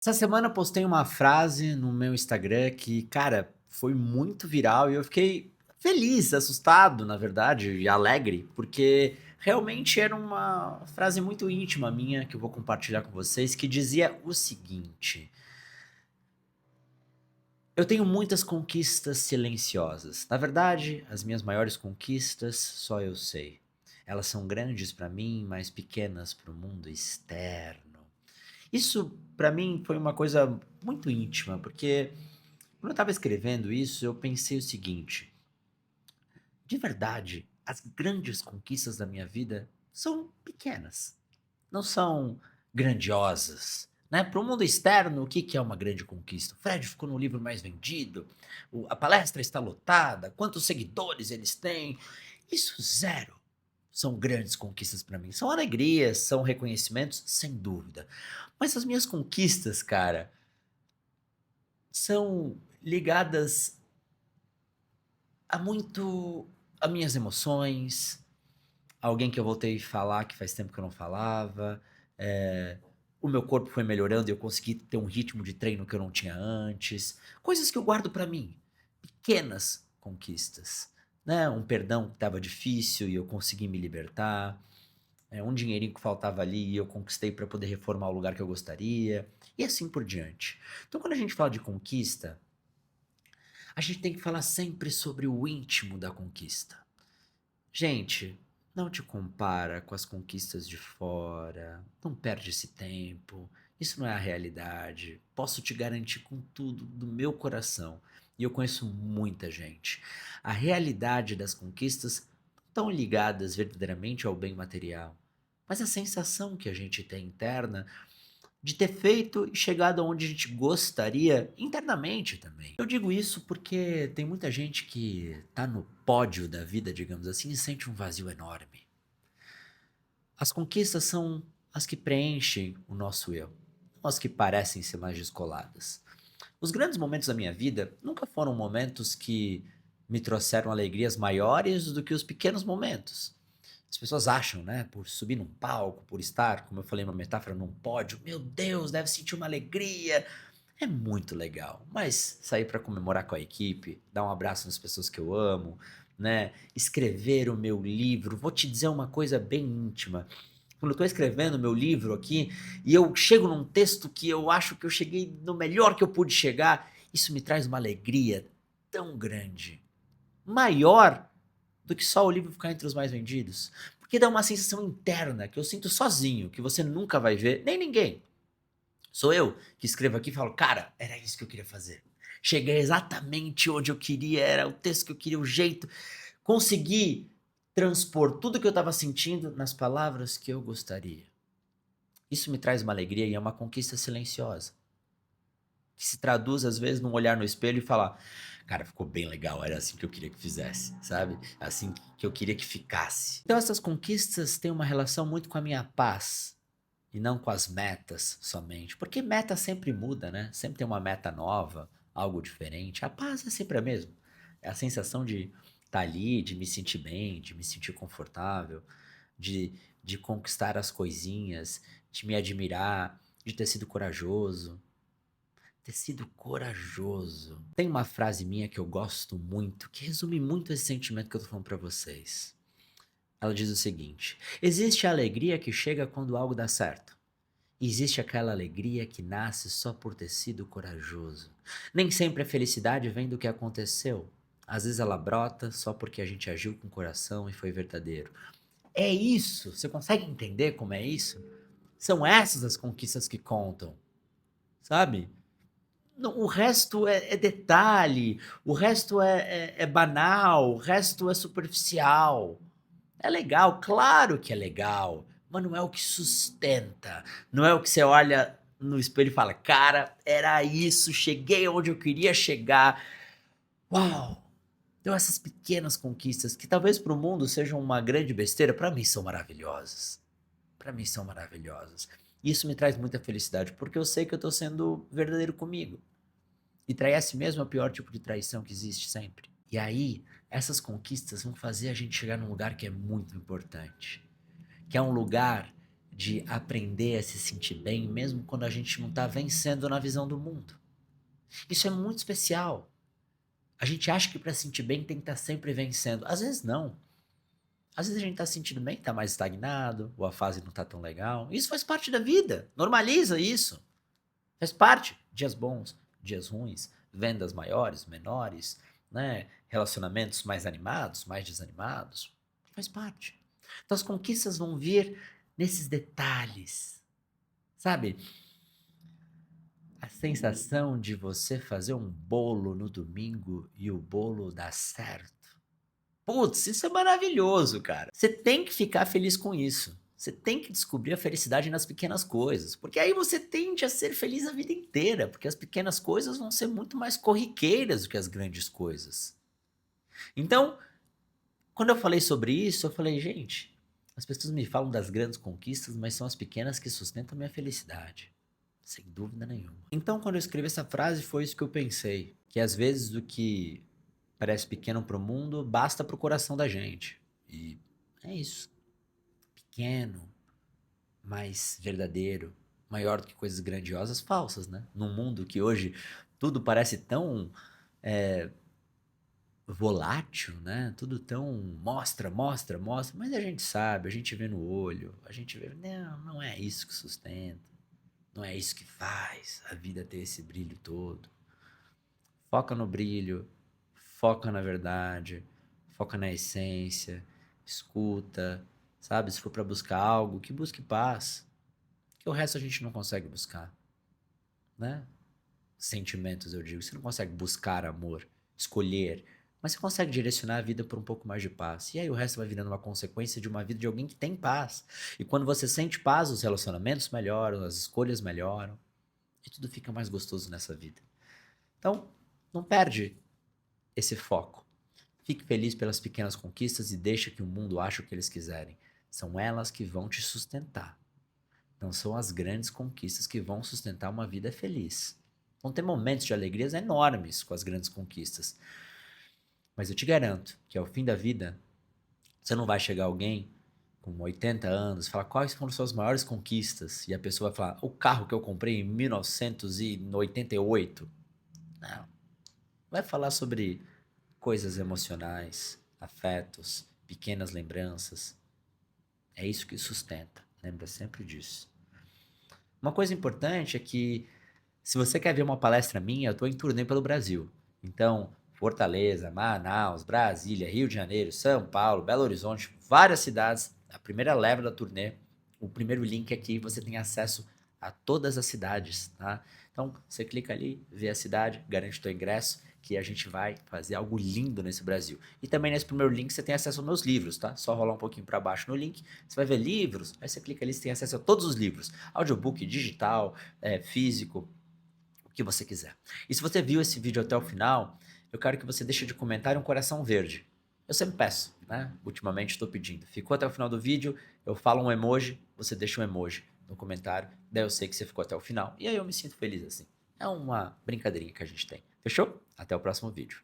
Essa semana eu postei uma frase no meu Instagram que, cara, foi muito viral e eu fiquei feliz, assustado, na verdade, e alegre, porque realmente era uma frase muito íntima minha que eu vou compartilhar com vocês, que dizia o seguinte: eu tenho muitas conquistas silenciosas. Na verdade, as minhas maiores conquistas só eu sei. Elas são grandes para mim, mas pequenas para o mundo externo. Isso pra mim foi uma coisa muito íntima, porque quando eu estava escrevendo isso, eu pensei o seguinte: de verdade, as grandes conquistas da minha vida são pequenas, não são grandiosas. Né? Para o mundo externo, o que que é uma grande conquista? O Fred ficou no livro mais vendido, a palestra está lotada, quantos seguidores eles têm? Isso zero. São grandes conquistas para mim. São alegrias, são reconhecimentos, sem dúvida. Mas as minhas conquistas, cara, são ligadas a muito a minhas emoções, a alguém que eu voltei a falar que faz tempo que eu não falava, eh, o meu corpo foi melhorando e eu consegui ter um ritmo de treino que eu não tinha antes, coisas que eu guardo pra mim, pequenas conquistas, né, um perdão que estava difícil e eu consegui me libertar, um dinheirinho que faltava ali e eu conquistei pra poder reformar o lugar que eu gostaria, e assim por diante. Então quando a gente fala de conquista, a gente tem que falar sempre sobre o íntimo da conquista. Gente, não te compara com as conquistas de fora, não perde esse tempo, isso não é a realidade. Posso te garantir com tudo do meu coração, e eu conheço muita gente. A realidade das conquistas não estão ligadas verdadeiramente ao bem material, mas a sensação que a gente tem interna de ter feito e chegado aonde a gente gostaria internamente também. Eu digo isso porque tem muita gente que tá no pódio da vida, digamos assim, e sente um vazio enorme. As conquistas são as que preenchem o nosso eu, não as que parecem ser mais descoladas. Os grandes momentos da minha vida nunca foram momentos que me trouxeram alegrias maiores do que os pequenos momentos. As pessoas acham, né, por subir num palco, por estar, como eu falei uma metáfora, num pódio, meu Deus, deve sentir uma alegria. É muito legal, mas sair para comemorar com a equipe, dar um abraço nas pessoas que eu amo, né, escrever o meu livro, vou te dizer uma coisa bem íntima. Quando eu estou escrevendo o meu livro aqui e eu chego num texto que eu acho que eu cheguei no melhor que eu pude chegar, isso me traz uma alegria tão grande, maior do que só o livro ficar entre os mais vendidos, porque dá uma sensação interna que eu sinto sozinho, que você nunca vai ver, nem ninguém. Sou eu que escrevo aqui e falo: "Cara, era isso que eu queria fazer. Cheguei exatamente onde eu queria, era o texto que eu queria, o jeito". Consegui transpor tudo que eu estava sentindo nas palavras que eu gostaria. Isso me traz uma alegria e é uma conquista silenciosa, que se traduz às vezes num olhar no espelho e falar: "Cara, ficou bem legal, era assim que eu queria que fizesse", sabe, assim que eu queria que ficasse. Então essas conquistas têm uma relação muito com a minha paz, e não com as metas somente, porque meta sempre muda, né, sempre tem uma meta nova, algo diferente. A paz é sempre a mesma, é a sensação de estar ali, de me sentir bem, de me sentir confortável, de conquistar as coisinhas, de me admirar, de ter sido corajoso. Ter sido corajoso. Tem uma frase minha que eu gosto muito, que resume muito esse sentimento que eu tô falando pra vocês. Ela diz o seguinte: existe a alegria que chega quando algo dá certo. E existe aquela alegria que nasce só por ter sido corajoso. Nem sempre a felicidade vem do que aconteceu. Às vezes ela brota só porque a gente agiu com o coração e foi verdadeiro. É isso. Você consegue entender como é isso? São essas as conquistas que contam, sabe? Não, o resto é detalhe, o resto é banal, o resto é superficial. É legal, claro que é legal, mas não é o que sustenta, não é o que você olha no espelho e fala: "Cara, era isso, cheguei onde eu queria chegar, uau!". Então essas pequenas conquistas que talvez para o mundo sejam uma grande besteira, para mim são maravilhosas, para mim são maravilhosas. E isso me traz muita felicidade, porque eu sei que eu estou sendo verdadeiro comigo. E trair a si mesmo é o pior tipo de traição que existe sempre. E aí, essas conquistas vão fazer a gente chegar num lugar que é muito importante, que é um lugar de aprender a se sentir bem, mesmo quando a gente não está vencendo na visão do mundo. Isso é muito especial. A gente acha que para se sentir bem tem que estar sempre vencendo. Às vezes não. Às vezes a gente está se sentindo bem, está mais estagnado, ou a fase não está tão legal. Isso faz parte da vida. Normaliza isso. Faz parte. Dias bons, dias ruins, vendas maiores, menores, né? Relacionamentos mais animados, mais desanimados. Faz parte. Então as conquistas vão vir nesses detalhes. Sabe? A sensação de você fazer um bolo no domingo e o bolo dar certo. Putz, isso é maravilhoso, cara. Você tem que ficar feliz com isso. Você tem que descobrir a felicidade nas pequenas coisas, porque aí você tende a ser feliz a vida inteira, porque as pequenas coisas vão ser muito mais corriqueiras do que as grandes coisas. Então, quando eu falei sobre isso, eu falei, gente, as pessoas me falam das grandes conquistas, mas são as pequenas que sustentam a minha felicidade. Sem dúvida nenhuma. Então, quando eu escrevi essa frase, foi isso que eu pensei. Que às vezes o que parece pequeno para o mundo, basta para o coração da gente. E é isso. Pequeno, mais verdadeiro, maior do que coisas grandiosas falsas, né? Num mundo que hoje tudo parece tão volátil, né? Tudo tão mostra, mostra, mostra, mas a gente sabe, a gente vê no olho, a gente vê, não é isso que sustenta, não é isso que faz a vida ter esse brilho todo. Foca no brilho, foca na verdade, foca na essência, escuta, sabe? Se for para buscar algo, que busque paz, que o resto a gente não consegue buscar, né? Sentimentos, eu digo, você não consegue buscar amor, escolher, mas você consegue direcionar a vida por um pouco mais de paz. E aí o resto vai virando uma consequência de uma vida de alguém que tem paz. E quando você sente paz, os relacionamentos melhoram, as escolhas melhoram, e tudo fica mais gostoso nessa vida. Então, não perde esse foco. Fique feliz pelas pequenas conquistas e deixa que o mundo ache o que eles quiserem. São elas que vão te sustentar. Não são as grandes conquistas que vão sustentar uma vida feliz. Vão ter momentos de alegrias enormes com as grandes conquistas. Mas eu te garanto que ao fim da vida, você não vai chegar alguém com 80 anos e falar quais foram suas maiores conquistas. E a pessoa vai falar, o carro que eu comprei em 1988. Não. Vai falar sobre coisas emocionais, afetos, pequenas lembranças. É isso que sustenta. Lembra sempre disso. Uma coisa importante é que, se você quer ver uma palestra minha, eu estou em turnê pelo Brasil. Então, Fortaleza, Manaus, Brasília, Rio de Janeiro, São Paulo, Belo Horizonte, várias cidades. A primeira leva da turnê, o primeiro link aqui, você tem acesso a todas as cidades, tá? Então, você clica ali, vê a cidade, garante o teu ingresso, que a gente vai fazer algo lindo nesse Brasil. E também nesse primeiro link você tem acesso aos meus livros, tá? Só rolar um pouquinho para baixo no link, você vai ver livros, aí você clica ali, você tem acesso a todos os livros. Audiobook, digital, físico, o que você quiser. E se você viu esse vídeo até o final, eu quero que você deixe de comentário um coração verde. Eu sempre peço, né? Ultimamente estou pedindo. Ficou até o final do vídeo, eu falo um emoji, você deixa um emoji no comentário, daí eu sei que você ficou até o final. E aí eu me sinto feliz assim. É uma brincadeirinha que a gente tem. Fechou? Até o próximo vídeo.